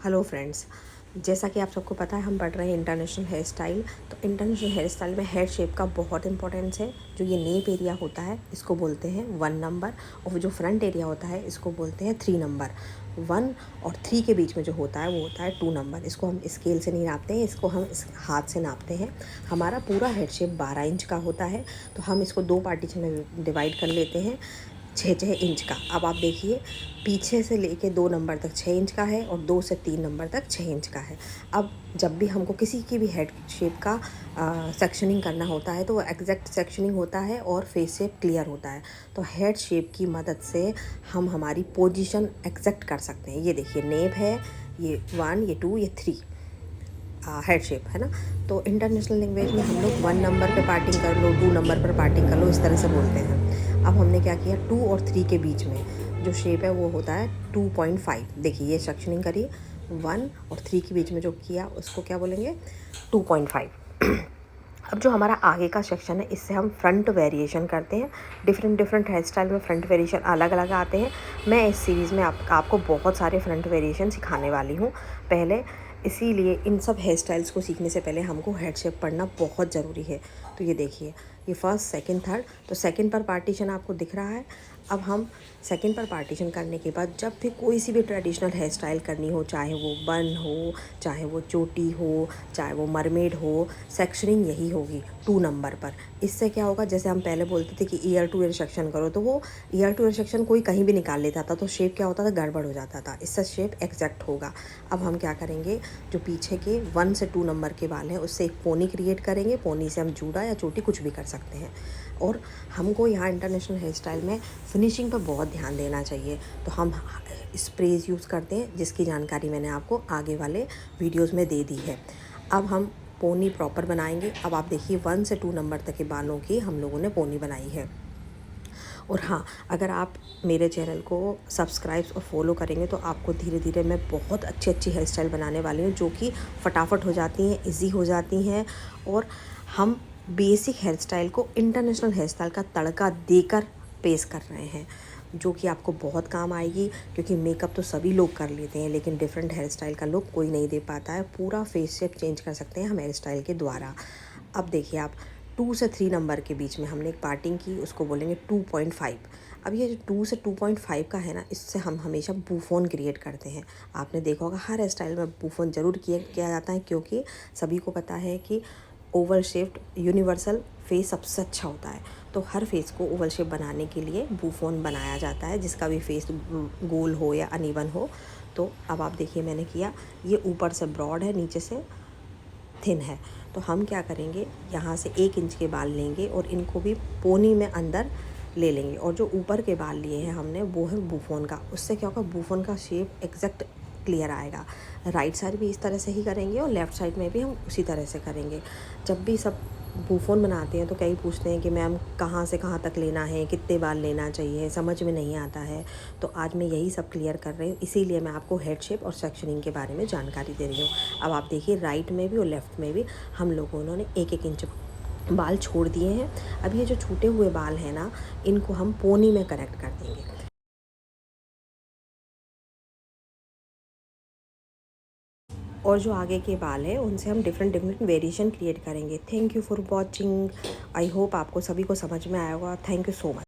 Hello friends, जैसा कि आप सबको पता है हम पढ़ रहे हैं इंटरनेशनल हेयर स्टाइल। तो इंटरनेशनल हेयर स्टाइल में हेड शेप का बहुत इंपॉर्टेंस है। जो ये नेप एरिया होता है इसको बोलते हैं 1 नंबर, और जो फ्रंट एरिया होता है इसको बोलते हैं 3 नंबर। 1 और 3 के बीच में जो होता है वो होता है 2 नंबर। इसको हम स्केल से नहीं नापते हैं, इसको हम इस हाथ से नापते हैं। हमारा पूरा हेड शेप 12 इंच का होता है, तो हम इसको 2 पार्टीशन में डिवाइड कर लेते हैं 6 इंच का। अब आप देखिए, पीछे से लेके 2 नंबर तक 6 इंच का है और 2 से 3 नंबर तक 6 इंच का है। अब जब भी हमको किसी की भी हेड शेप का सेक्शनिंग करना होता है तो वो एग्जैक्ट सेक्शनिंग होता है और फेस शेप क्लियर होता है। तो हेड शेप की मदद से हम हमारी पोजीशन एग्जैक्ट कर सकते हैं। ये देखिए, नेप है, ये 1, ये 2, ये 3 हेड शेप है ना। तो इंटरनेशनल लैंग्वेज में हम लोग 1 नंबर पे पार्टिंग कर लो, 2 नंबर पर पार्टिंग कर लो, इस तरह से बोलते हैं। अब हमने क्या किया, 2 और 3 के बीच में जो शेप है वो होता है 2.5। देखिए, ये सेक्शनिंग करिए, 1 और 3 के बीच में जो किया उसको क्या बोलेंगे, 2.5। अब जो हमारा आगे का सेक्शन है इससे हम फ्रंट वेरिएशन करते हैं। डिफरेंट हेयर स्टाइल में फ्रंट वेरिएशन अलग अलग आते हैं। मैं इस सीरीज़ में आपको बहुत सारे फ्रंट वेरिएशन सिखाने वाली हूँ पहले। इसीलिए इन सब हेयर स्टाइल्स को सीखने से पहले हमको हेड शेप पढ़ना बहुत ज़रूरी है। तो ये देखिए, ये फर्स्ट, सेकंड, थर्ड, तो सेकंड पर पार्टीशन आपको दिख रहा है। अब हम सेकंड पर पार्टीशन करने के बाद जब भी कोई सी भी ट्रेडिशनल हेयर स्टाइल करनी हो, चाहे वो बन हो, चाहे वो चोटी हो, चाहे वो मरमेड हो, सेक्शनिंग यही होगी 2 नंबर पर। इससे क्या होगा, जैसे हम पहले बोलते थे कि ईयर टू ईयर सेक्शन करो, तो वो ईयर टू ईयर सेक्शन कोई कहीं भी निकाल लेता था, तो शेप क्या होता था, गड़बड़ हो जाता था। इससे शेप एग्जैक्ट होगा। अब हम क्या करेंगे, जो पीछे के 1 से 2 नंबर के बाल हैं उससे एक पोनी क्रिएट करेंगे। पोनी से हम जूड़ा या चोटी कुछ भी कर सकते हैं। और हमको यहाँ इंटरनेशनल हेयर स्टाइल में फिनिशिंग पर बहुत ध्यान देना चाहिए। तो हम स्प्रेज यूज़ करते हैं, जिसकी जानकारी मैंने आपको आगे वाले वीडियोज़ में दे दी है। अब हम पोनी प्रॉपर बनाएंगे। अब आप देखिए, 1 से 2 नंबर तक के बालों की हम लोगों ने पोनी बनाई है। और हाँ, अगर आप मेरे चैनल को सब्सक्राइब और फॉलो करेंगे तो आपको धीरे धीरे मैं बहुत अच्छी हेयर स्टाइल बनाने वाली हूँ, जो कि फटाफट हो जाती हैं, इजी हो जाती हैं। और हम बेसिक हेयर स्टाइल को इंटरनेशनल हेयर स्टाइल का तड़का देकर पेश कर रहे हैं, जो कि आपको बहुत काम आएगी। क्योंकि मेकअप तो सभी लोग कर लेते हैं, लेकिन डिफरेंट हेयर स्टाइल का लुक कोई नहीं दे पाता है। पूरा फेस शेप चेंज कर सकते हैं हम हेयर स्टाइल के द्वारा। अब देखिए, आप 2 से 3 नंबर के बीच में हमने एक पार्टिंग की, उसको बोलेंगे 2.5। अब ये जो 2 से 2.5 का है ना, इससे हम हमेशा बूफोन क्रिएट करते हैं। आपने देखा होगा हर हेयर स्टाइल में बूफोन ज़रूर किया जाता है, क्योंकि सभी को पता है कि ओवल शेप्ड यूनिवर्सल फेस सबसे अच्छा होता है। तो हर फेस को ओवल शेप बनाने के लिए बूफोन बनाया जाता है, जिसका भी फेस गोल हो या अनइवन हो। तो अब आप देखिए, मैंने किया, ये ऊपर से ब्रॉड है, नीचे से थिन है। तो हम क्या करेंगे, यहाँ से 1 इंच के बाल लेंगे और इनको भी पोनी में अंदर ले लेंगे। और जो ऊपर के बाल लिए हैं हमने वो है बूफोन का। उससे क्या होगा, बूफोन का शेप एग्जैक्ट क्लियर आएगा। राइट साइड भी इस तरह से ही करेंगे और लेफ़्ट साइड में भी हम उसी तरह से करेंगे। जब भी सब बूफोन बनाते हैं तो कई पूछते हैं कि मैम कहाँ से कहाँ तक लेना है, कितने बाल लेना चाहिए, समझ में नहीं आता है। तो आज मैं यही सब क्लियर कर रही हूँ, इसीलिए मैं आपको हेड शेप और सेक्शनिंग के बारे में जानकारी दे रही हूँ। अब आप देखिए, राइट में भी और लेफ़्ट में भी हम लोगों ने 1 इंच बाल छोड़ दिए हैं। अब ये जो छूटे हुए बाल हैं ना, इनको हम पोनी में कनेक्ट कर देंगे। और जो आगे के बाल हैं उनसे हम डिफरेंट वेरिएशन क्रिएट करेंगे। Thank you for watching. I hope आपको सभी को समझ में आया होगा। Thank you so much.